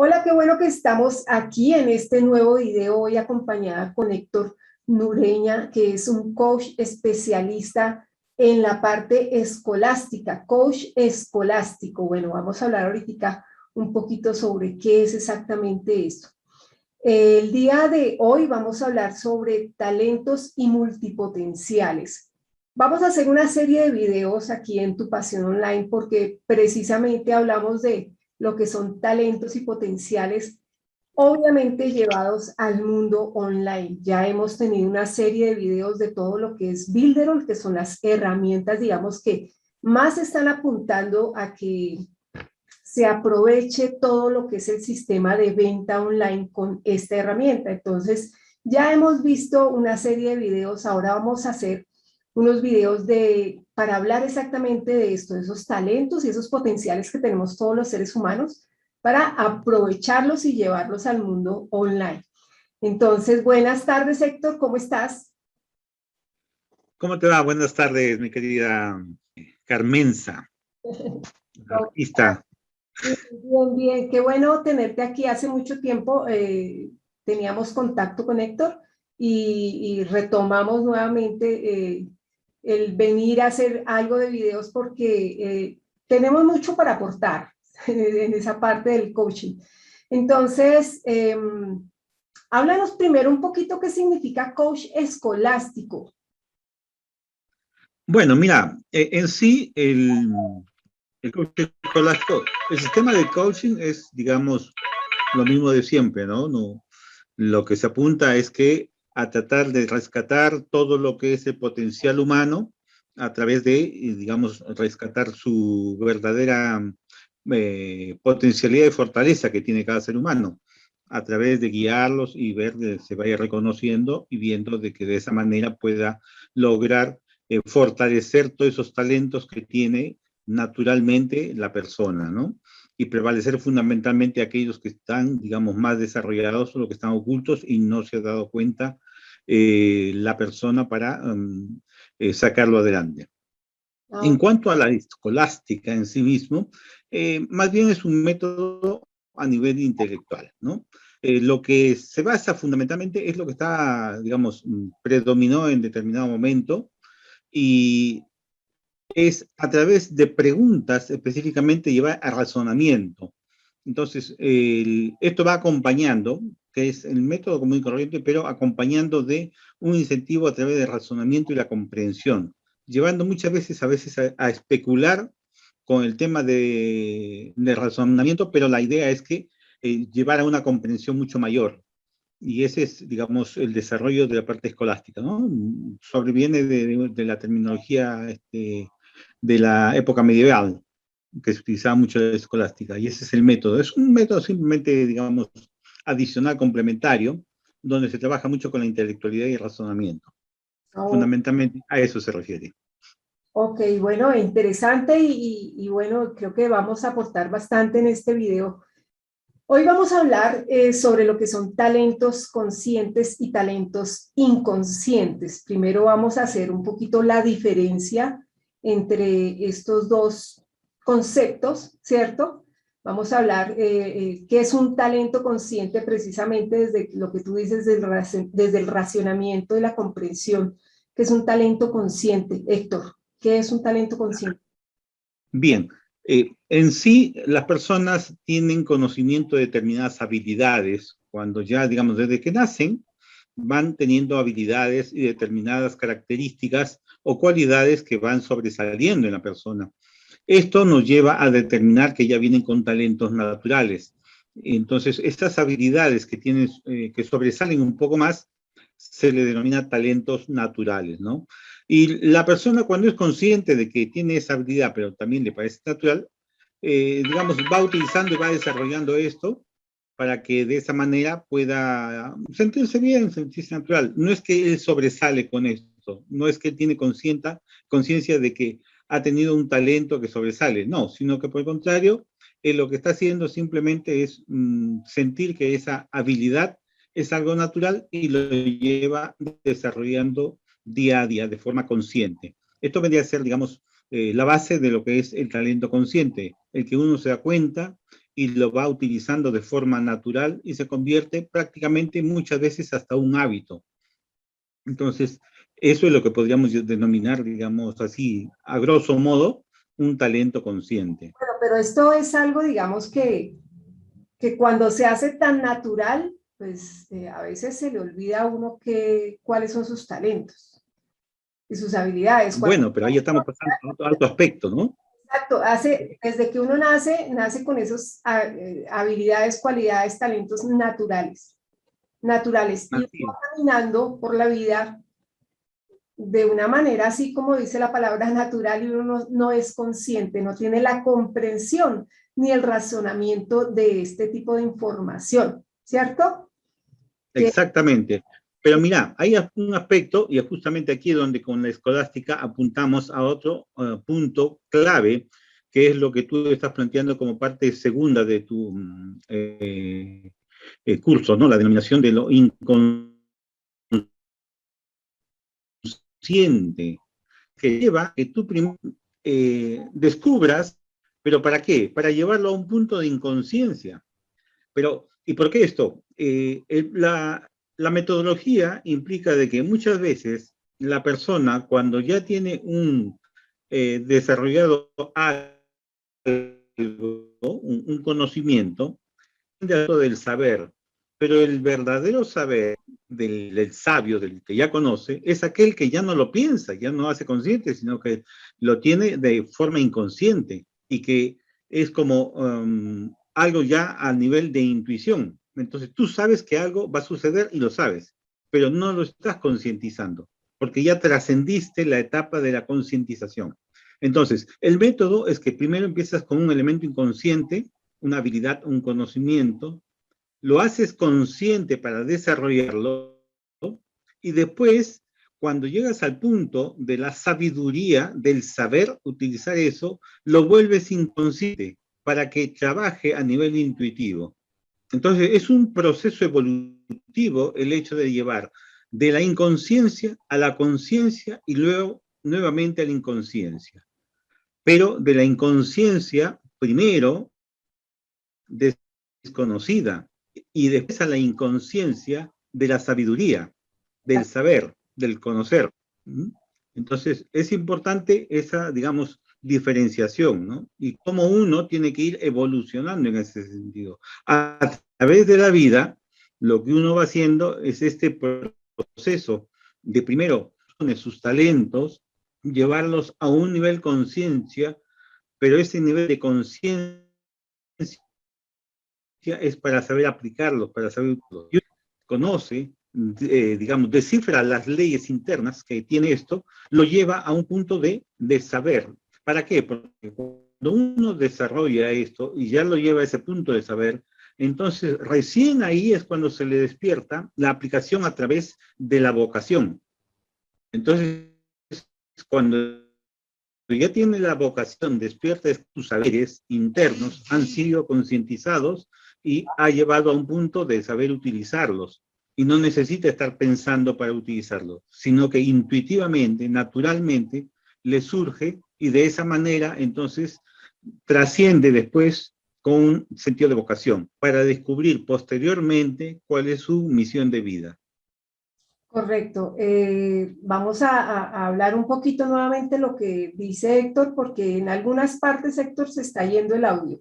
Hola, qué bueno que estamos aquí en este nuevo video, hoy acompañada con Héctor Nureña, que es un coach especialista en la parte escolástica, coach escolástico. Bueno, vamos a hablar ahorita un poquito sobre qué es exactamente esto. El día de hoy vamos a hablar sobre talentos y multipotenciales. Vamos a hacer una serie de videos aquí en Tu Pasión Online porque precisamente hablamos de lo que son talentos y potenciales, obviamente llevados al mundo online. Ya hemos tenido una serie de videos de todo lo que es Builderall, que son las herramientas, digamos, que más están apuntando a que se aproveche todo lo que es el sistema de venta online con esta herramienta. Entonces, ya hemos visto una serie de videos, ahora vamos a hacer unos videos para hablar exactamente de esto, de esos talentos y esos potenciales que tenemos todos los seres humanos para aprovecharlos y llevarlos al mundo online. Entonces, buenas tardes, Héctor, ¿cómo estás? ¿Cómo te va? Buenas tardes, mi querida Carmenza, artista. Bien, bien, qué bueno tenerte aquí. Hace mucho tiempo teníamos contacto con Héctor y retomamos nuevamente el venir a hacer algo de videos porque tenemos mucho para aportar en esa parte del coaching. Entonces, háblanos primero un poquito qué significa coach escolástico. Bueno, mira, en sí, el coaching escolástico, el sistema de coaching es, digamos, lo mismo de siempre, ¿no? Lo que se apunta es que a tratar de rescatar todo lo que es el potencial humano a través de, digamos, rescatar su verdadera potencialidad y fortaleza que tiene cada ser humano, a través de guiarlos y ver que se vaya reconociendo y viendo de que de esa manera pueda lograr fortalecer todos esos talentos que tiene naturalmente la persona, ¿no? Y prevalecer fundamentalmente aquellos que están, digamos, más desarrollados o los que están ocultos y no se ha dado cuenta la persona para sacarlo adelante. En Ah, cuanto a la escolástica en sí mismo, más bien es un método a nivel intelectual, ¿no? Lo que se basa fundamentalmente es lo que está, digamos, predominó en determinado momento y es a través de preguntas específicamente llevar a razonamiento. Entonces, esto va acompañando, que es el método común y corriente, pero acompañando de un incentivo a través de razonamiento y la comprensión, llevando muchas veces a especular con el tema de razonamiento, pero la idea es que llevar a una comprensión mucho mayor. Y ese es, digamos, el desarrollo de la parte escolástica, ¿no? Sobreviene de la terminología de la época medieval, que se utilizaba mucho la escolástica, y ese es el método. Es un método simplemente, digamos, adicional, complementario, donde se trabaja mucho con la intelectualidad y el razonamiento. oh, Fundamentalmente a eso se refiere. ok, bueno, interesante y bueno, creo que vamos a aportar bastante en este video. Hoy vamos a hablar sobre lo que son talentos conscientes y talentos inconscientes. Primero vamos a hacer un poquito la diferencia entre estos dos conceptos, ¿cierto? Vamos a hablar qué es un talento consciente precisamente desde lo que tú dices, desde el racionamiento y la comprensión, que es un talento consciente. Héctor, ¿qué es un talento consciente? Bien, en sí las personas tienen conocimiento de determinadas habilidades cuando ya, digamos, desde que nacen, van teniendo habilidades y determinadas características o cualidades que van sobresaliendo en la persona. Esto nos lleva a determinar que ya vienen con talentos naturales. Entonces, estas habilidades que tienen, que sobresalen un poco más, se le denomina talentos naturales, ¿no? Y la persona cuando es consciente de que tiene esa habilidad, pero también le parece natural, digamos, va utilizando y va desarrollando esto para que de esa manera pueda sentirse bien, sentirse natural. No es que él sobresale con esto, no es que él tiene conciencia de que ha tenido un talento que sobresale, no, sino que por el contrario, él lo que está haciendo simplemente es sentir que esa habilidad es algo natural y lo lleva desarrollando día a día de forma consciente. Esto vendría a ser, digamos, la base de lo que es el talento consciente, el que uno se da cuenta y lo va utilizando de forma natural y se convierte prácticamente muchas veces hasta un hábito. Entonces, eso es lo que podríamos denominar, digamos así, a grosso modo, un talento consciente. Bueno, pero esto es algo, digamos, que cuando se hace tan natural, pues a veces se le olvida a uno cuáles son sus talentos y sus habilidades. Bueno, pero ahí estamos pasando a otro aspecto, ¿no? Exacto, desde que uno nace con esas habilidades, cualidades, talentos naturales, y Así uno es. va caminando por la vida de una manera así como dice la palabra natural y uno no es consciente, no tiene la comprensión ni el razonamiento de este tipo de información, ¿cierto? Que, Exactamente. Pero mira, hay un aspecto, y es justamente aquí donde con la escolástica apuntamos a otro punto clave, que es lo que tú estás planteando como parte segunda de tu curso, ¿no? La denominación de lo inconsciente, que lleva a que tú primero descubras, pero ¿para qué? Para llevarlo a un punto de inconsciencia. Pero, ¿y por qué esto? La metodología implica de que muchas veces la persona, cuando ya tiene un desarrollado algo, un conocimiento, del saber, pero el verdadero saber del sabio, del que ya conoce, es aquel que ya no lo piensa, ya no hace consciente, sino que lo tiene de forma inconsciente y que es como algo ya a nivel de intuición. Entonces tú sabes que algo va a suceder y lo sabes, pero no lo estás concientizando, porque ya trascendiste la etapa de la concientización. Entonces, el método es que primero empiezas con un elemento inconsciente, una habilidad, un conocimiento, lo haces consciente para desarrollarlo y después, cuando llegas al punto de la sabiduría, del saber utilizar eso, lo vuelves inconsciente para que trabaje a nivel intuitivo. Entonces, es un proceso evolutivo el hecho de llevar de la inconsciencia a la conciencia y luego nuevamente a la inconsciencia. Pero de la inconsciencia, primero, desconocida y después a la inconsciencia de la sabiduría, del saber, del conocer. Entonces, es importante esa, digamos, diferenciación, ¿no? Y cómo uno tiene que ir evolucionando en ese sentido. A través de la vida, lo que uno va haciendo es este proceso de primero, de sus talentos, llevarlos a un nivel conciencia, pero ese nivel de conciencia es para saber aplicarlo, para saber y conoce, digamos, descifra las leyes internas que tiene esto, lo lleva a un punto de saber. ¿Para qué? Porque cuando uno desarrolla esto y ya lo lleva a ese punto de saber, entonces recién ahí es cuando se le despierta la aplicación a través de la vocación. Entonces, cuando ya tiene la vocación, despierta tus saberes internos, han sido concientizados y ha llevado a un punto de saber utilizarlos. Y no necesita estar pensando para utilizarlos, sino que intuitivamente, naturalmente, le surge y de esa manera entonces trasciende después con un sentido de vocación para descubrir posteriormente cuál es su misión de vida. correcto. Vamos a hablar un poquito nuevamente lo que dice Héctor, porque en algunas partes, Héctor, se está yendo el audio.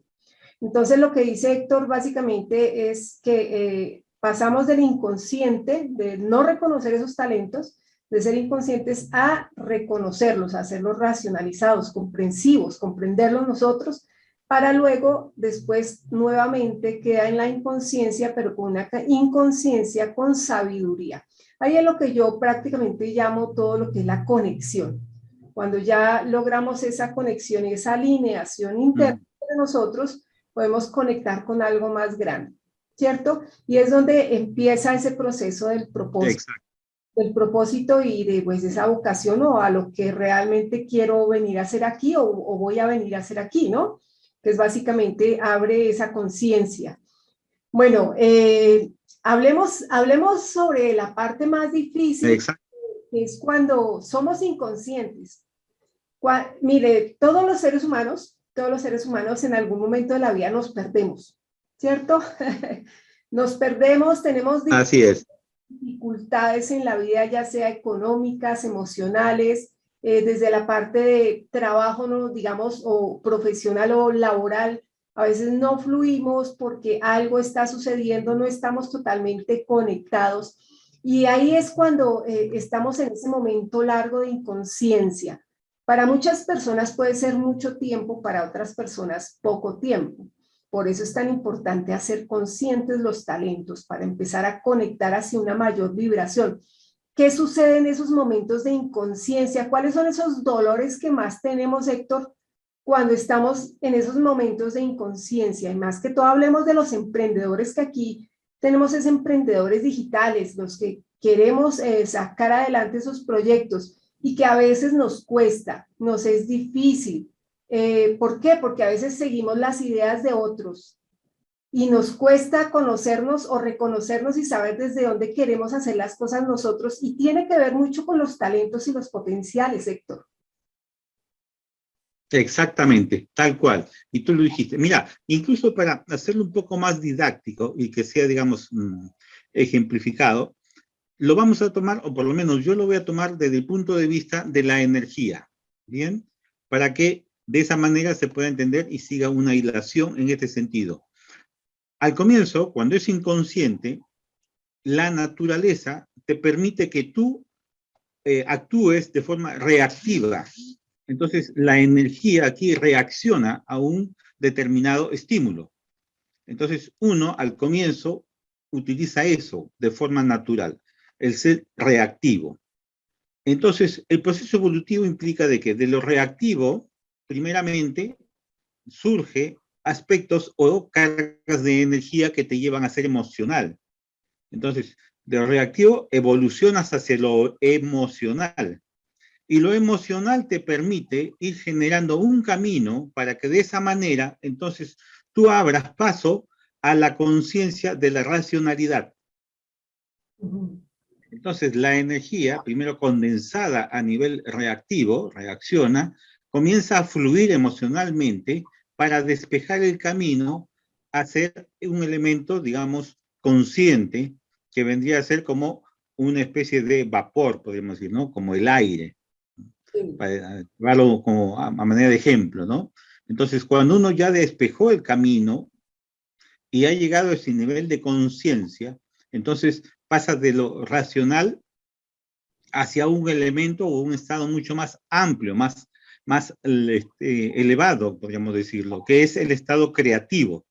Entonces, lo que dice Héctor básicamente es que pasamos del inconsciente, de no reconocer esos talentos, de ser inconscientes a reconocerlos, a hacerlos racionalizados, comprensivos, comprenderlos nosotros, para luego, después, nuevamente queda en la inconsciencia, pero con una inconsciencia con sabiduría. Ahí es lo que yo prácticamente llamo todo lo que es la conexión. Cuando ya logramos esa conexión y esa alineación interna de nosotros, podemos conectar con algo más grande, ¿cierto? Y es donde empieza ese proceso Exacto. del propósito y de pues, esa vocación o a lo que realmente quiero venir a hacer aquí o voy a venir a hacer aquí, ¿no? Que es básicamente abre esa conciencia. Bueno, hablemos sobre la parte más difícil, Exacto. que es cuando somos inconscientes. Mire, todos los seres humanos todos los seres humanos en algún momento de la vida nos perdemos, ¿cierto? Nos perdemos, tenemos Así es. dificultades en la vida, ya sea económicas, emocionales, desde la parte de trabajo, ¿no? Digamos, o profesional o laboral. A veces no fluimos porque algo está sucediendo, no estamos totalmente conectados. Y ahí es cuando estamos en ese momento largo de inconsciencia. Para muchas personas puede ser mucho tiempo, para otras personas poco tiempo. Por eso es tan importante hacer conscientes los talentos para empezar a conectar hacia una mayor vibración. ¿Qué sucede en esos momentos de inconsciencia? ¿Cuáles son esos dolores que más tenemos, Héctor, cuando estamos en esos momentos de inconsciencia? Y más que todo hablemos de los emprendedores, que aquí tenemos es emprendedores digitales, los que queremos sacar adelante esos proyectos y que a veces nos cuesta, nos es difícil. ¿Por qué? Porque a veces seguimos las ideas de otros y nos cuesta conocernos o reconocernos y saber desde dónde queremos hacer las cosas nosotros, y tiene que ver mucho con los talentos y los potenciales, Héctor. Exactamente, tal cual. Y tú lo dijiste. Mira, incluso para hacerlo un poco más didáctico y que sea, digamos, ejemplificado, lo vamos a tomar, o por lo menos yo lo voy a tomar desde el punto de vista de la energía, ¿bien? Para que de esa manera se pueda entender y siga una hilación en este sentido. Al comienzo, cuando es inconsciente, la naturaleza te permite que tú actúes de forma reactiva. Entonces, la energía aquí reacciona a un determinado estímulo. Entonces, uno al comienzo utiliza eso de forma natural, el ser reactivo. Entonces, el proceso evolutivo implica de que de lo reactivo, primeramente, surge aspectos o cargas de energía que te llevan a ser emocional. Entonces, de lo reactivo evolucionas hacia lo emocional. Y lo emocional te permite ir generando un camino para que de esa manera, entonces, tú abras paso a la conciencia de la racionalidad. Entonces, la energía, primero condensada a nivel reactivo, reacciona, comienza a fluir emocionalmente para despejar el camino a ser un elemento, digamos, consciente, que vendría a ser como una especie de vapor, podríamos decir, ¿no? Como el aire, para llevarlo como a manera de ejemplo, ¿no? Entonces, cuando uno ya despejó el camino y ha llegado a ese nivel de conciencia, entonces pasa de lo racional hacia un elemento o un estado mucho más amplio, más elevado, podríamos decirlo, que es el estado creativo,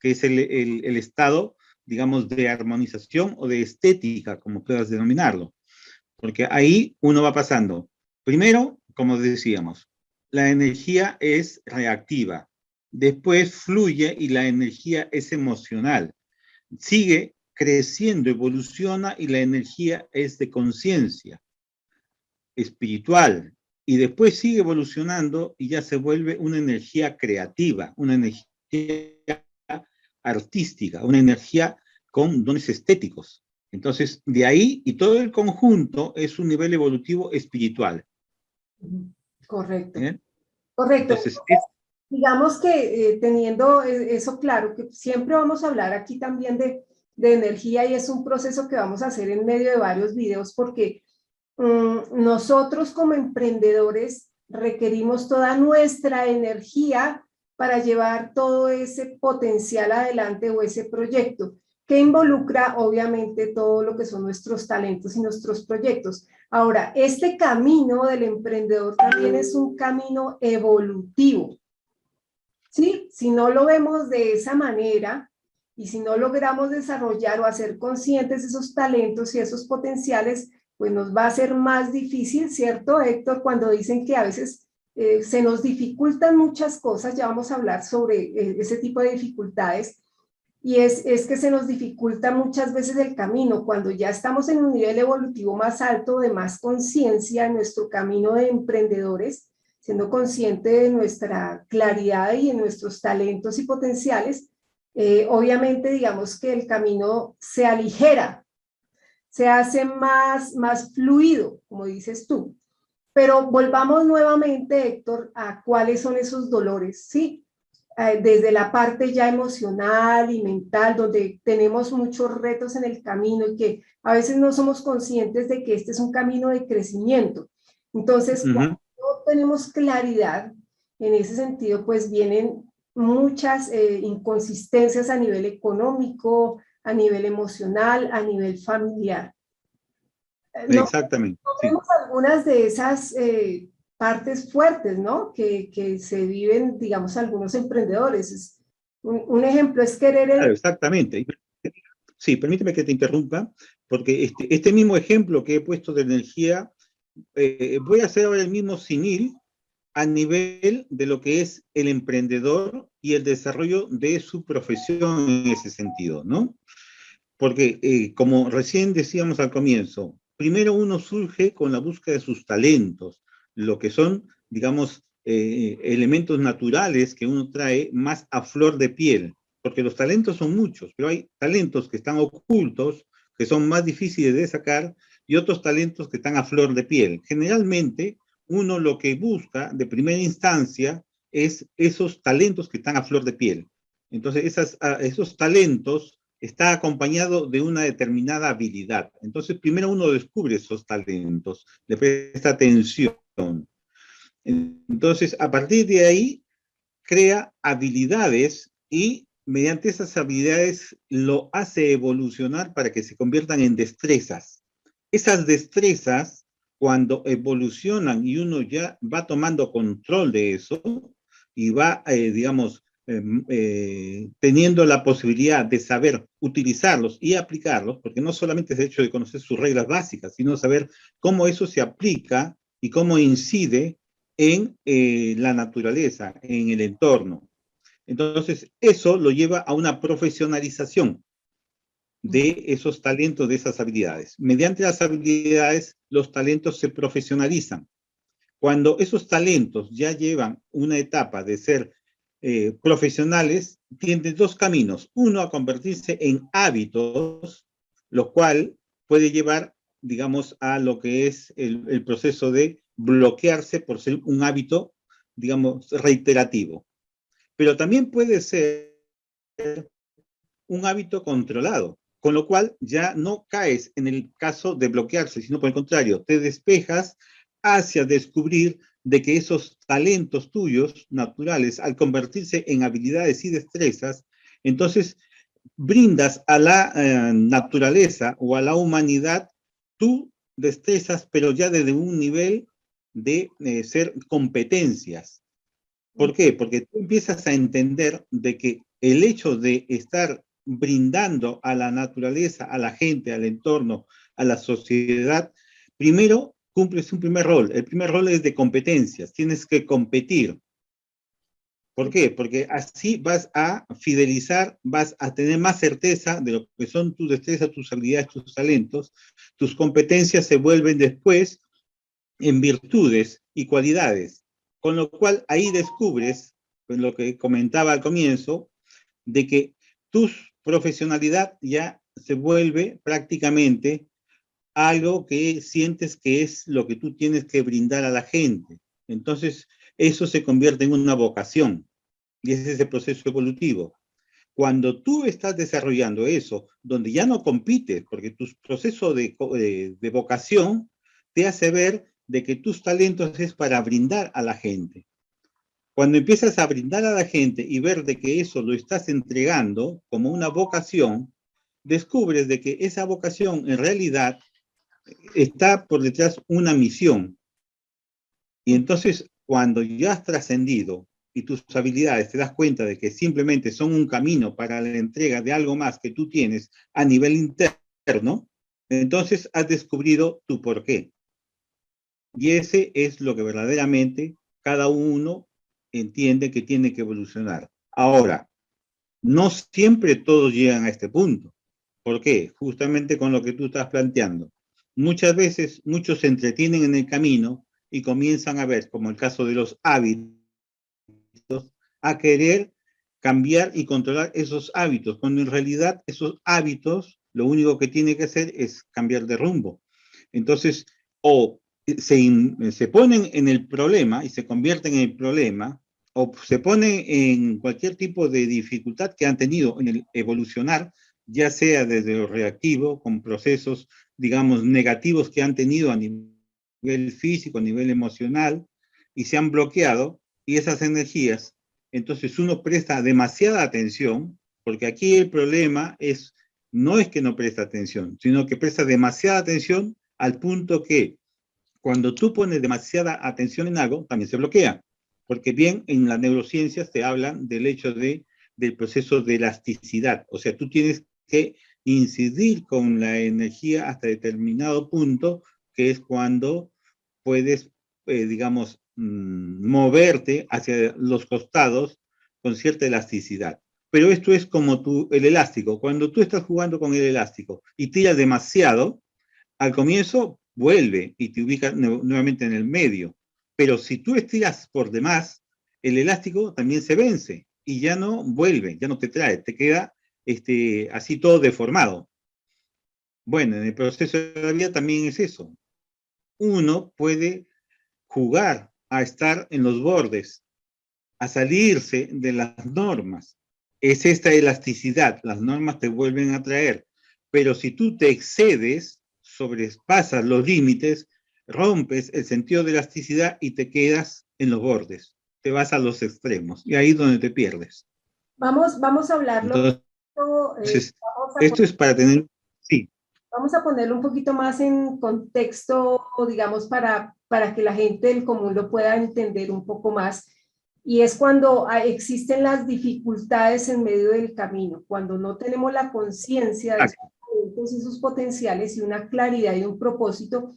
que es el estado, digamos, de armonización o de estética, como puedas denominarlo. Porque ahí uno va pasando. Primero, como decíamos, la energía es reactiva, después fluye y la energía es emocional. Sigue creciendo, evoluciona y la energía es de conciencia espiritual, y después sigue evolucionando y ya se vuelve una energía creativa, una energía artística, una energía con dones estéticos. Entonces, de ahí y todo el conjunto es un nivel evolutivo espiritual. Correcto. ¿Eh? Correcto. Entonces, digamos que teniendo eso claro, que siempre vamos a hablar aquí también de energía, y es un proceso que vamos a hacer en medio de varios videos, porque nosotros como emprendedores requerimos toda nuestra energía para llevar todo ese potencial adelante o ese proyecto, que involucra obviamente todo lo que son nuestros talentos y nuestros proyectos. Ahora, este camino del emprendedor también es un camino evolutivo, ¿sí? Si no lo vemos de esa manera y si no logramos desarrollar o hacer conscientes esos talentos y esos potenciales, pues nos va a ser más difícil, ¿cierto, Héctor? Cuando dicen que a veces se nos dificultan muchas cosas, ya vamos a hablar sobre ese tipo de dificultades, y es que se nos dificulta muchas veces el camino, cuando ya estamos en un nivel evolutivo más alto, de más conciencia en nuestro camino de emprendedores, siendo consciente de nuestra claridad y de nuestros talentos y potenciales. Obviamente, digamos que el camino se aligera, se hace más fluido, como dices tú. Pero volvamos nuevamente, Héctor, a cuáles son esos dolores, ¿sí? Desde la parte ya emocional y mental, donde tenemos muchos retos en el camino y que a veces no somos conscientes de que este es un camino de crecimiento. Entonces, cuando no tenemos claridad en ese sentido, pues vienen muchas inconsistencias a nivel económico, a nivel emocional, a nivel familiar. No, Exactamente, no sí. vemos algunas de esas partes fuertes, ¿no? Que se viven, digamos, algunos emprendedores. Un ejemplo es querer Claro, el... exactamente. Sí, permíteme que te interrumpa, porque este mismo ejemplo que he puesto de energía, voy a hacer ahora el mismo símil a nivel de lo que es el emprendedor y el desarrollo de su profesión en ese sentido, ¿no? Porque, como recién decíamos al comienzo, primero uno surge con la búsqueda de sus talentos, lo que son, digamos, elementos naturales que uno trae más a flor de piel, porque los talentos son muchos, pero hay talentos que están ocultos, que son más difíciles de sacar, y otros talentos que están a flor de piel. Generalmente, uno lo que busca de primera instancia es esos talentos que están a flor de piel. Entonces, esos talentos está acompañado de una determinada habilidad. Entonces, primero uno descubre esos talentos, le presta atención. Entonces, a partir de ahí, crea habilidades y mediante esas habilidades lo hace evolucionar para que se conviertan en destrezas. Esas destrezas, cuando evolucionan y uno ya va tomando control de eso y va, digamos, teniendo la posibilidad de saber utilizarlos y aplicarlos, porque no solamente es el hecho de conocer sus reglas básicas, sino saber cómo eso se aplica y cómo incide en la naturaleza, en el entorno. Entonces, eso lo lleva a una profesionalización de esos talentos, de esas habilidades. Mediante las habilidades, los talentos se profesionalizan. Cuando esos talentos ya llevan una etapa de ser profesionales, tienen dos caminos. Uno, a convertirse en hábitos, lo cual puede llevar, digamos, a lo que es el proceso de bloquearse por ser un hábito, digamos, reiterativo. Pero también puede ser un hábito controlado, con lo cual ya no caes en el caso de bloquearse, sino por el contrario, te despejas hacia descubrir de que esos talentos tuyos naturales, al convertirse en habilidades y destrezas, entonces brindas a la naturaleza o a la humanidad tú destrezas, pero ya desde un nivel de ser competencias. ¿Por qué? Porque tú empiezas a entender de que el hecho de estar brindando a la naturaleza, a la gente, al entorno, a la sociedad, primero cumples un primer rol. El primer rol es de competencias, tienes que competir. ¿Por qué? Porque así vas a fidelizar, vas a tener más certeza de lo que son tus destrezas, tus habilidades, tus talentos. Tus competencias se vuelven después en virtudes y cualidades. Con lo cual ahí descubres, pues, lo que comentaba al comienzo, de que tu profesionalidad ya se vuelve prácticamente algo que sientes que es lo que tú tienes que brindar a la gente. Entonces, eso se convierte en una vocación y ese es el proceso evolutivo. Cuando tú estás desarrollando eso, donde ya no compites, porque tu proceso de vocación te hace ver de que tus talentos es para brindar a la gente. Cuando empiezas a brindar a la gente y ver de que eso lo estás entregando como una vocación, descubres de que esa vocación en realidad está por detrás una misión. Y entonces, cuando ya has trascendido y tus habilidades te das cuenta de que simplemente son un camino para la entrega de algo más que tú tienes a nivel interno, entonces has descubrido tu porqué. Y ese es lo que verdaderamente cada uno entiende que tiene que evolucionar. Ahora, no siempre todos llegan a este punto. ¿Por qué? Justamente con lo que tú estás planteando. Muchas veces muchos se entretienen en el camino y comienzan a ver, como el caso de los hábitos, a querer cambiar y controlar esos hábitos, cuando en realidad esos hábitos lo único que tiene que hacer es cambiar de rumbo. Entonces, o se ponen en el problema y se convierten en el problema, o se ponen en cualquier tipo de dificultad que han tenido en el evolucionar, ya sea desde lo reactivo, con procesos, digamos, negativos que han tenido a nivel físico, a nivel emocional, y se han bloqueado, y esas energías, entonces uno presta demasiada atención, porque aquí el problema no es que no presta atención, sino que presta demasiada atención al punto que cuando tú pones demasiada atención en algo, también se bloquea. Porque bien, en las neurociencias te hablan del hecho del proceso de elasticidad. O sea, tú tienes que incidir con la energía hasta determinado punto, que es cuando puedes, digamos, moverte hacia los costados con cierta elasticidad. Pero esto es como el elástico. Cuando tú estás jugando con el elástico y tiras demasiado, al comienzo vuelve y te ubica nuevamente en el medio. Pero si tú estiras por demás, el elástico también se vence y ya no vuelve, ya no te trae, te queda así todo deformado. Bueno, en el proceso de la vida también es eso. Uno puede jugar a estar en los bordes, a salirse de las normas. Es esta elasticidad, las normas te vuelven a traer. Pero si tú te excedes, sobrepasas los límites, rompes el sentido de elasticidad y te quedas en los bordes. Te vas a los extremos y ahí es donde te pierdes. Vamos a hablarlo. Entonces, esto es para tener, sí. Vamos a ponerlo un poquito más en contexto, digamos, para que la gente del común lo pueda entender un poco más. Y es cuando existen las dificultades en medio del camino, cuando no tenemos la conciencia de sus talentos y sus potenciales y una claridad y un propósito.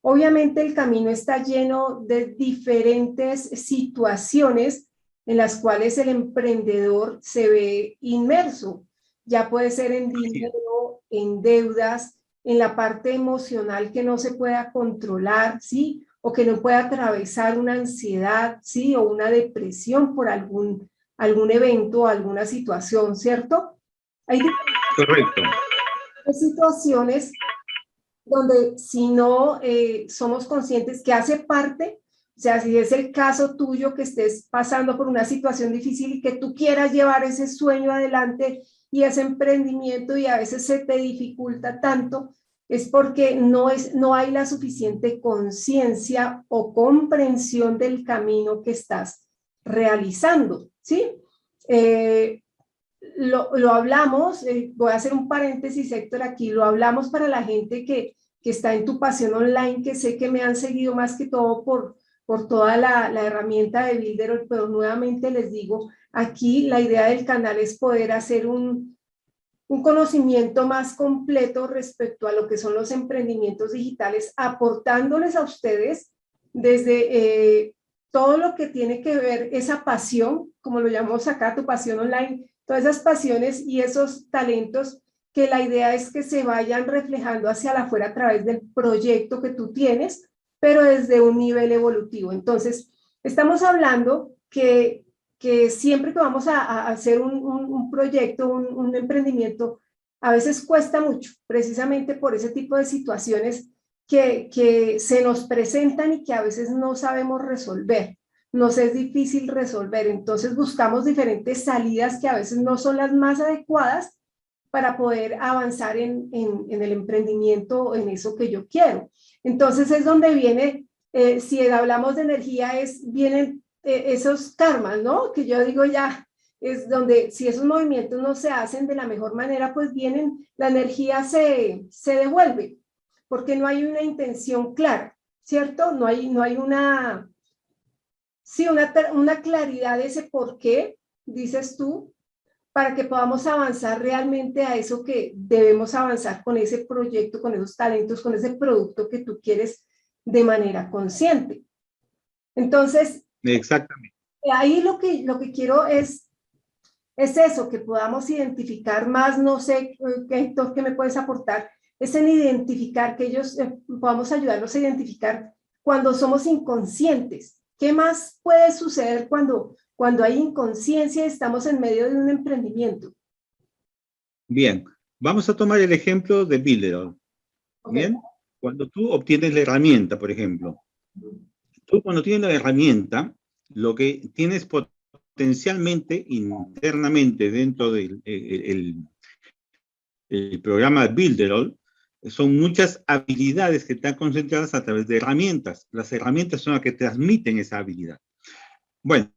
Obviamente el camino está lleno de diferentes situaciones en las cuales el emprendedor se ve inmerso. Ya puede ser en dinero, en deudas, en la parte emocional que no se pueda controlar, ¿sí? O que no pueda atravesar una ansiedad, ¿sí? O una depresión por algún evento o alguna situación, ¿cierto? Hay Correcto. situaciones donde si no somos conscientes que hace parte, o sea, si es el caso tuyo que estés pasando por una situación difícil y que tú quieras llevar ese sueño adelante y ese emprendimiento y a veces se te dificulta tanto, es porque no hay la suficiente conciencia o comprensión del camino que estás realizando, ¿sí? Lo hablamos, voy a hacer un paréntesis, Héctor, aquí lo hablamos para la gente que está en Tu Pasión Online, que sé que me han seguido más que todo por toda la herramienta de Builder, pero nuevamente les digo, aquí la idea del canal es poder hacer un conocimiento más completo respecto a lo que son los emprendimientos digitales, aportándoles a ustedes desde todo lo que tiene que ver esa pasión, como lo llamamos acá, Tu Pasión Online, todas esas pasiones y esos talentos que la idea es que se vayan reflejando hacia afuera a través del proyecto que tú tienes, pero desde un nivel evolutivo. Entonces, estamos hablando que siempre que vamos a hacer un proyecto, un emprendimiento, a veces cuesta mucho, precisamente por ese tipo de situaciones que se nos presentan y que a veces no sabemos resolver. Nos es difícil resolver, entonces buscamos diferentes salidas que a veces no son las más adecuadas para poder avanzar en el emprendimiento, en eso que yo quiero. Entonces es donde viene, si hablamos de energía, vienen esos karmas, ¿no? Que yo digo ya, es donde si esos movimientos no se hacen de la mejor manera, pues vienen, la energía se devuelve, porque no hay una intención clara, ¿cierto? No hay una sí, una claridad de ese por qué, dices tú, para que podamos avanzar realmente a eso que debemos avanzar con ese proyecto, con esos talentos, con ese producto que tú quieres de manera consciente. Entonces, exactamente. Ahí lo que quiero es eso, que podamos identificar más, no sé, Héctor, ¿qué me puedes aportar? Es en identificar, que ellos podamos ayudarlos a identificar cuando somos inconscientes. ¿Qué más puede suceder cuando hay inconsciencia y estamos en medio de un emprendimiento? Bien, vamos a tomar el ejemplo de Builder. Okay. Bien, Cuando tú obtienes la herramienta, por ejemplo, tú cuando tienes la herramienta, lo que tienes potencialmente, internamente, dentro del el programa Builderall, son muchas habilidades que están concentradas a través de herramientas. Las herramientas son las que transmiten esa habilidad. Bueno,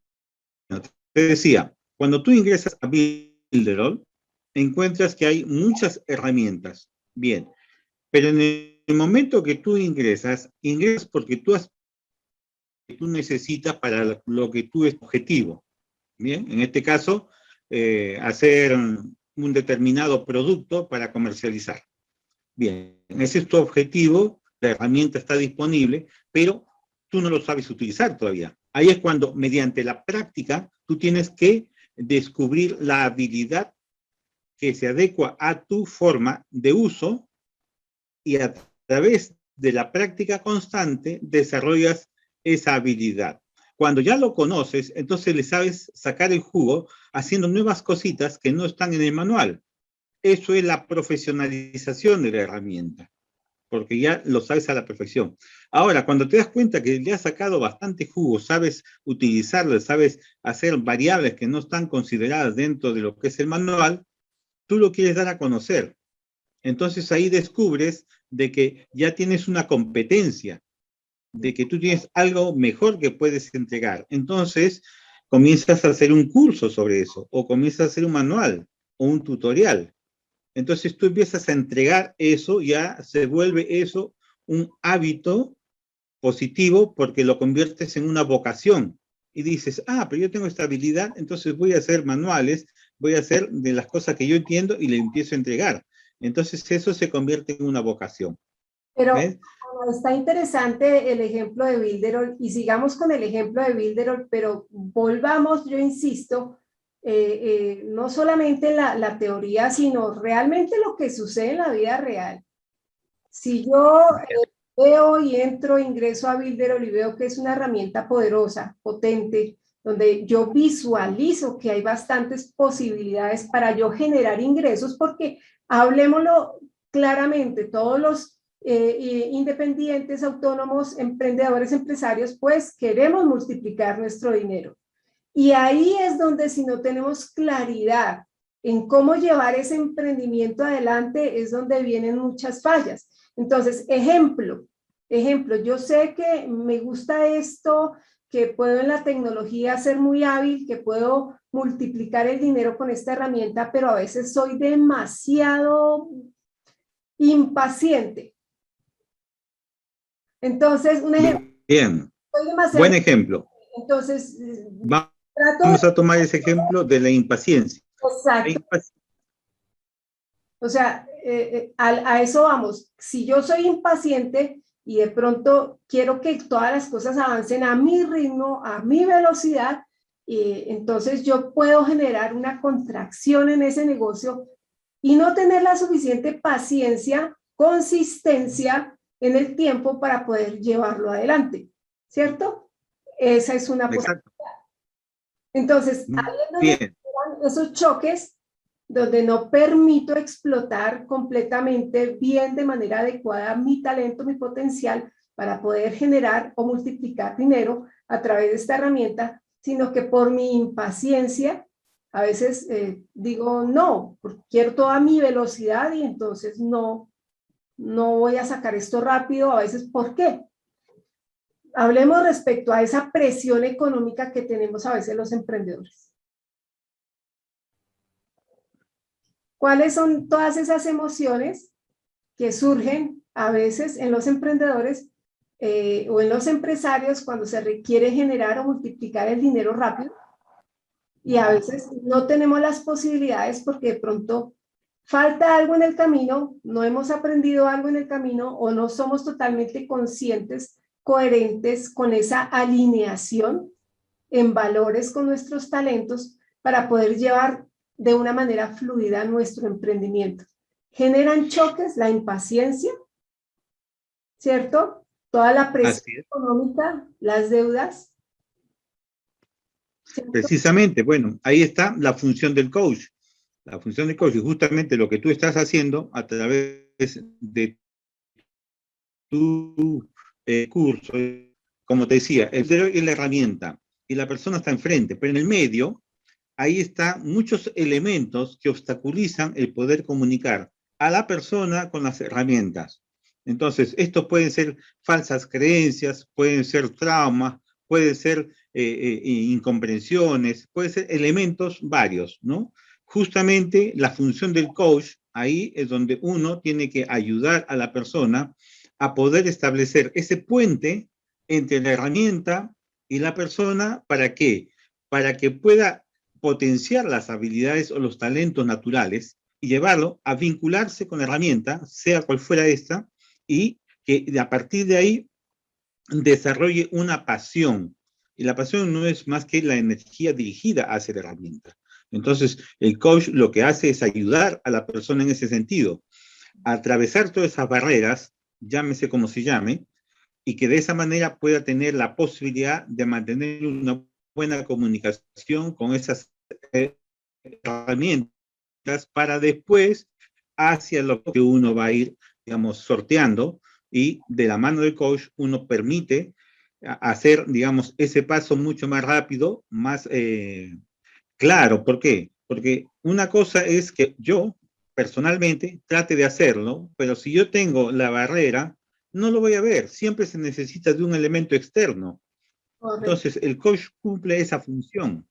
te decía, cuando tú ingresas a Builderall, encuentras que hay muchas herramientas. Bien, pero en el momento que tú ingresas porque tú necesitas para lo que tú es objetivo. Bien, en este caso, hacer un determinado producto para comercializar. Bien, ese es tu objetivo, la herramienta está disponible, pero tú no lo sabes utilizar todavía. Ahí es cuando, mediante la práctica, tú tienes que descubrir la habilidad que se adecua a tu forma de uso y a través de la práctica constante desarrollas esa habilidad. Cuando ya lo conoces, entonces le sabes sacar el jugo haciendo nuevas cositas que no están en el manual. Eso es la profesionalización de la herramienta, porque ya lo sabes a la perfección. Ahora, cuando te das cuenta que le has sacado bastante jugo, sabes utilizarlo, sabes hacer variables que no están consideradas dentro de lo que es el manual, tú lo quieres dar a conocer. Entonces ahí descubres de que ya tienes una competencia, de que tú tienes algo mejor que puedes entregar. Entonces comienzas a hacer un curso sobre eso, o comienzas a hacer un manual, o un tutorial. Entonces tú empiezas a entregar eso, ya se vuelve eso un hábito positivo porque lo conviertes en una vocación. Y dices, ah, pero yo tengo esta habilidad, entonces voy a hacer manuales, voy a hacer de las cosas que yo entiendo y le empiezo a entregar. Entonces eso se convierte en una vocación. Pero ¿Ves? está interesante el ejemplo de Builderall y sigamos con el ejemplo de Builderall, pero volvamos, yo insisto, no solamente la teoría, sino realmente lo que sucede en la vida real. Si yo veo y entro, ingreso a Builderall y veo que es una herramienta poderosa, potente, donde yo visualizo que hay bastantes posibilidades para yo generar ingresos, porque hablemoslo claramente, todos los independientes, autónomos, emprendedores, empresarios, pues queremos multiplicar nuestro dinero. Y ahí es donde si no tenemos claridad en cómo llevar ese emprendimiento adelante, es donde vienen muchas fallas. Entonces, ejemplo, yo sé que me gusta esto, que puedo en la tecnología ser muy hábil, que puedo multiplicar el dinero con esta herramienta, pero a veces soy demasiado impaciente. Entonces, un ejemplo, Bien, soy demasiado, buen ejemplo. entonces, trato de... Vamos a tomar ese ejemplo de la impaciencia. Exacto. O sea, a eso vamos. Si yo soy impaciente y de pronto quiero que todas las cosas avancen a mi ritmo, a mi velocidad, entonces yo puedo generar una contracción en ese negocio y no tener la suficiente paciencia, consistencia en el tiempo para poder llevarlo adelante, ¿cierto? Esa es una posibilidad. Exacto. Entonces, ahí es donde Bien. esos choques donde no permito explotar completamente bien de manera adecuada mi talento, mi potencial para poder generar o multiplicar dinero a través de esta herramienta, sino que por mi impaciencia a veces digo no, porque quiero toda mi velocidad y entonces no voy a sacar esto rápido, a veces ¿por qué? Hablemos respecto a esa presión económica que tenemos a veces los emprendedores. ¿Cuáles son todas esas emociones que surgen a veces en los emprendedores o en los empresarios cuando se requiere generar o multiplicar el dinero rápido? Y a veces no tenemos las posibilidades porque de pronto falta algo en el camino, no hemos aprendido algo en el camino o no somos totalmente conscientes, coherentes con esa alineación en valores con nuestros talentos para poder llevar de una manera fluida nuestro emprendimiento. Generan choques, la impaciencia, ¿cierto? Toda la presión económica, las deudas. ¿Cierto? Precisamente, bueno, ahí está la función del coach. La función del coach es justamente lo que tú estás haciendo a través de tu curso, como te decía, el cerebro es la herramienta y la persona está enfrente, pero en el medio, ahí están muchos elementos que obstaculizan el poder comunicar a la persona con las herramientas. Entonces, estos pueden ser falsas creencias, pueden ser traumas, pueden ser incomprensiones, pueden ser elementos varios, ¿no? Justamente la función del coach, ahí es donde uno tiene que ayudar a la persona a poder establecer ese puente entre la herramienta y la persona. ¿Para qué? Para que pueda potenciar las habilidades o los talentos naturales y llevarlo a vincularse con la herramienta, sea cual fuera esta, y que a partir de ahí desarrolle una pasión. Y la pasión no es más que la energía dirigida hacia la herramienta. Entonces, el coach lo que hace es ayudar a la persona en ese sentido, a atravesar todas esas barreras, llámese como se llame, y que de esa manera pueda tener la posibilidad de mantener una buena comunicación con esas herramientas para después hacia lo que uno va a ir, digamos, sorteando, y de la mano del coach uno permite hacer, digamos, ese paso mucho más rápido, más claro. ¿Por qué? Porque una cosa es que yo personalmente trate de hacerlo, pero si yo tengo la barrera, no lo voy a ver. Siempre se necesita de un elemento externo. Correcto. Entonces, el coach cumple esa función.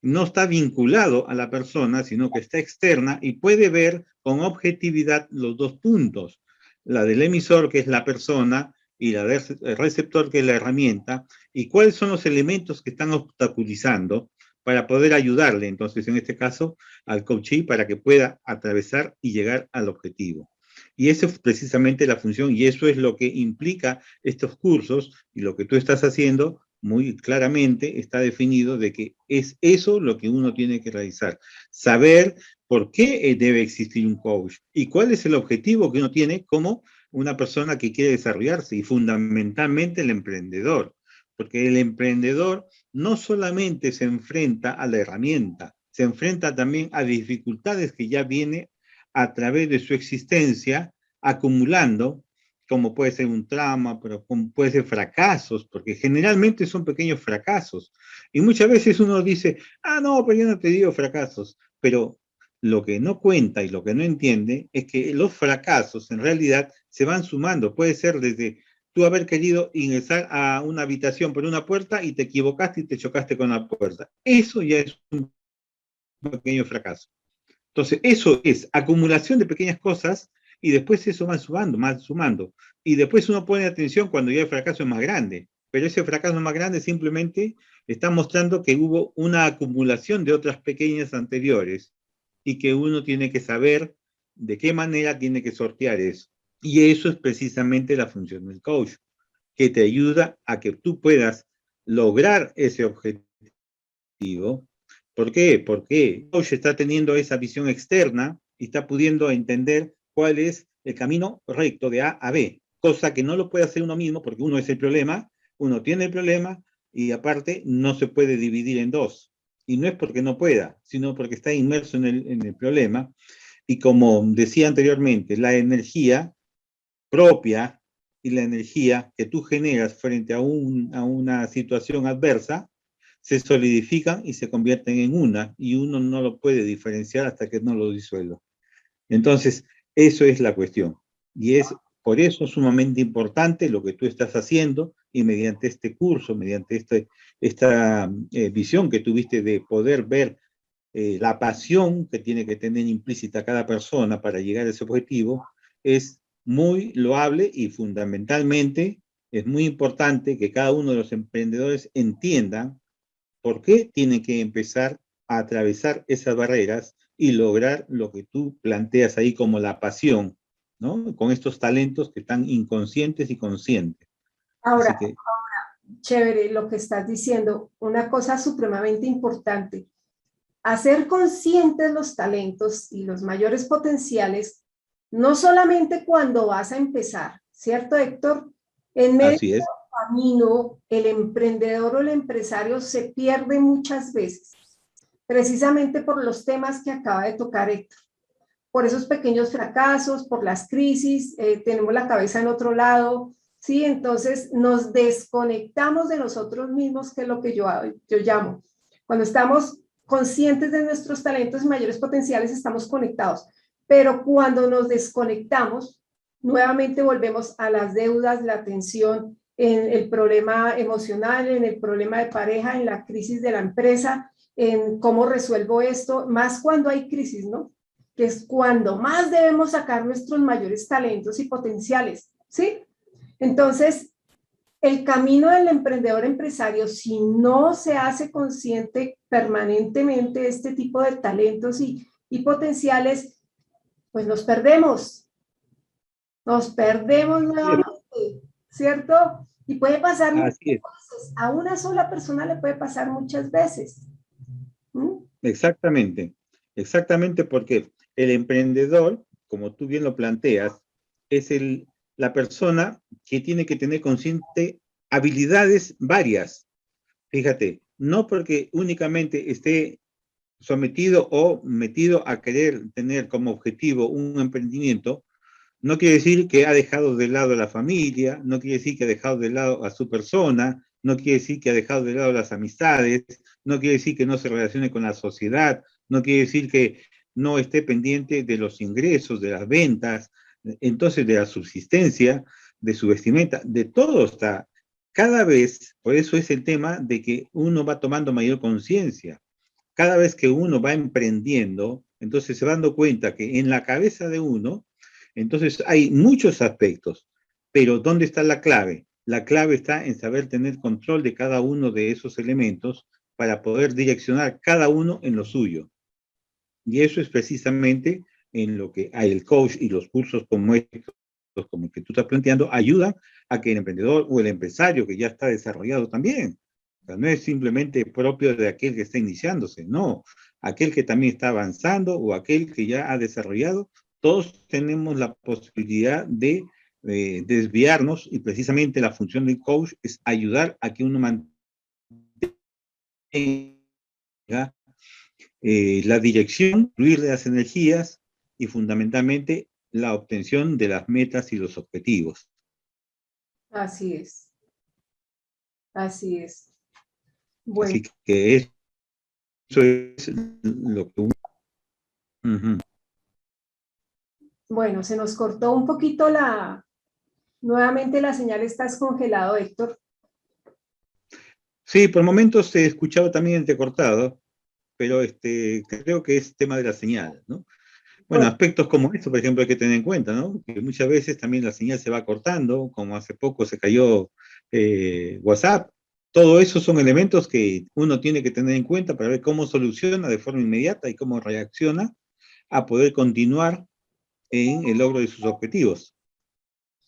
No está vinculado a la persona, sino que está externa y puede ver con objetividad los dos puntos. La del emisor, que es la persona, y la del receptor, que es la herramienta, y cuáles son los elementos que están obstaculizando para poder ayudarle, entonces, en este caso, al coachee, para que pueda atravesar y llegar al objetivo. Y eso es precisamente la función, y eso es lo que implica estos cursos, y lo que tú estás haciendo muy claramente está definido de que es eso lo que uno tiene que realizar. Saber por qué debe existir un coach y cuál es el objetivo que uno tiene como una persona que quiere desarrollarse, y fundamentalmente el emprendedor. Porque el emprendedor no solamente se enfrenta a la herramienta, se enfrenta también a dificultades que ya viene a través de su existencia acumulando, como puede ser un trauma, pero como puede ser fracasos, porque generalmente son pequeños fracasos. Y muchas veces uno dice, ah, no, pero yo no te digo fracasos, pero lo que no cuenta y lo que no entiende es que los fracasos en realidad se van sumando. Puede ser desde tú haber querido ingresar a una habitación por una puerta y te equivocaste y te chocaste con la puerta. Eso ya es un pequeño fracaso. Entonces, eso es acumulación de pequeñas cosas, y después eso va sumando, más sumando. Y después uno pone atención cuando ya el fracaso es más grande. Pero ese fracaso más grande simplemente está mostrando que hubo una acumulación de otras pequeñas anteriores, y que uno tiene que saber de qué manera tiene que sortear eso. Y eso es precisamente la función del coach, que te ayuda a que tú puedas lograr ese objetivo. ¿Por qué? Porque el coach está teniendo esa visión externa y está pudiendo entender cuál es el camino recto de A a B, cosa que no lo puede hacer uno mismo, porque uno es el problema, uno tiene el problema, y aparte no se puede dividir en dos. Y no es porque no pueda, sino porque está inmerso en el problema. Y como decía anteriormente, la energía propia y la energía que tú generas frente a una situación adversa se solidifican y se convierten en una, y uno no lo puede diferenciar hasta que no lo disuelva. Entonces, eso es la cuestión. Y es por eso sumamente importante lo que tú estás haciendo, y mediante este curso, mediante esta visión que tuviste de poder ver la pasión que tiene que tener implícita cada persona para llegar a ese objetivo, es muy loable, y fundamentalmente es muy importante que cada uno de los emprendedores entienda por qué tienen que empezar a atravesar esas barreras y lograr lo que tú planteas ahí como la pasión, ¿no? Con estos talentos que están inconscientes y conscientes. Así Ahora, que chévere lo que estás diciendo. Una cosa supremamente importante: hacer conscientes los talentos y los mayores potenciales, no solamente cuando vas a empezar, ¿cierto, Héctor? En medio así es. del camino, el emprendedor o el empresario se pierde muchas veces, precisamente por los temas que acaba de tocar Héctor, por esos pequeños fracasos, por las crisis, tenemos la cabeza en otro lado, ¿sí? Entonces nos desconectamos de nosotros mismos, que es lo que yo llamo. Cuando estamos conscientes de nuestros talentos y mayores potenciales, estamos conectados. Pero cuando nos desconectamos, nuevamente volvemos a las deudas, la tensión, en el problema emocional, en el problema de pareja, en la crisis de la empresa, en cómo resuelvo esto, más cuando hay crisis, ¿no? Que es cuando más debemos sacar nuestros mayores talentos y potenciales, ¿sí? Entonces, el camino del emprendedor empresario, si no se hace consciente permanentemente de este tipo de talentos y potenciales, pues nos perdemos nuevamente, ¿cierto? Y puede pasar muchas Así es. veces, a una sola persona le puede pasar muchas veces. ¿Mm? Exactamente, exactamente porque el emprendedor, como tú bien lo planteas, es la persona que tiene que tener consciente habilidades varias. Fíjate, no porque únicamente esté sometido o metido a querer tener como objetivo un emprendimiento, no quiere decir que ha dejado de lado a la familia, no quiere decir que ha dejado de lado a su persona, no quiere decir que ha dejado de lado las amistades, no quiere decir que no se relacione con la sociedad, no quiere decir que no esté pendiente de los ingresos, de las ventas, entonces de la subsistencia, de su vestimenta, de todo está. Cada vez, por eso es el tema de que uno va tomando mayor conciencia. Cada vez que uno va emprendiendo, entonces se va dando cuenta que en la cabeza de uno, entonces hay muchos aspectos, pero ¿dónde está la clave? La clave está en saber tener control de cada uno de esos elementos para poder direccionar cada uno en lo suyo. Y eso es precisamente en lo que hay el coach y los cursos como estos, como el que tú estás planteando, ayudan a que el emprendedor o el empresario que ya está desarrollado también, o sea, no es simplemente propio de aquel que está iniciándose, no, aquel que también está avanzando o aquel que ya ha desarrollado, todos tenemos la posibilidad de desviarnos y precisamente la función del coach es ayudar a que uno mantenga la dirección, fluir de las energías y fundamentalmente la obtención de las metas y los objetivos. Así es. Así es. Bueno. Así que eso es lo que uno... Bueno, se nos cortó un poquito nuevamente la señal, estás congelado, Héctor. Sí, por momentos he escuchado también entrecortado, pero creo que es tema de la señal, ¿no? Bueno, aspectos como esto, por ejemplo, hay que tener en cuenta, ¿no? Que muchas veces también la señal se va cortando, como hace poco se cayó WhatsApp. Todo eso son elementos que uno tiene que tener en cuenta para ver cómo soluciona de forma inmediata y cómo reacciona a poder continuar en el logro de sus objetivos.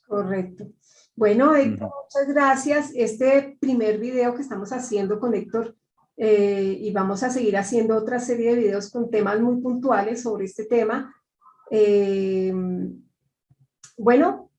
Correcto. Bueno, Héctor, muchas gracias. Este primer video que estamos haciendo con Héctor, y vamos a seguir haciendo otra serie de videos con temas muy puntuales sobre este tema. Bueno,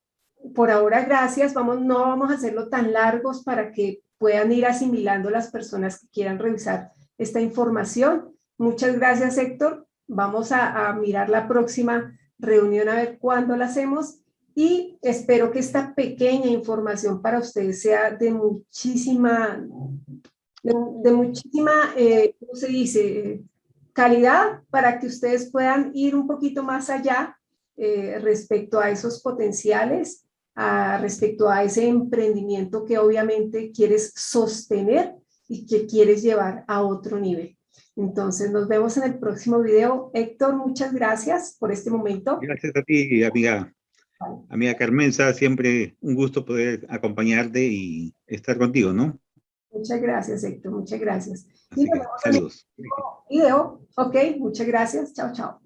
por ahora gracias. No vamos a hacerlo tan largos para que puedan ir asimilando las personas que quieran revisar esta información. Muchas gracias, Héctor. Vamos a mirar la próxima reunión a ver cuándo la hacemos. Y espero que esta pequeña información para ustedes sea de muchísima, ¿cómo se dice? Calidad, para que ustedes puedan ir un poquito más allá respecto a esos potenciales, respecto a ese emprendimiento que obviamente quieres sostener y que quieres llevar a otro nivel. Entonces, nos vemos en el próximo video. Héctor, muchas gracias por este momento. Gracias a ti, amiga Carmenza, siempre un gusto poder acompañarte y estar contigo, ¿no? Muchas gracias, Héctor, muchas gracias. Así que, saludos. Video, ok, muchas gracias, chao, chao.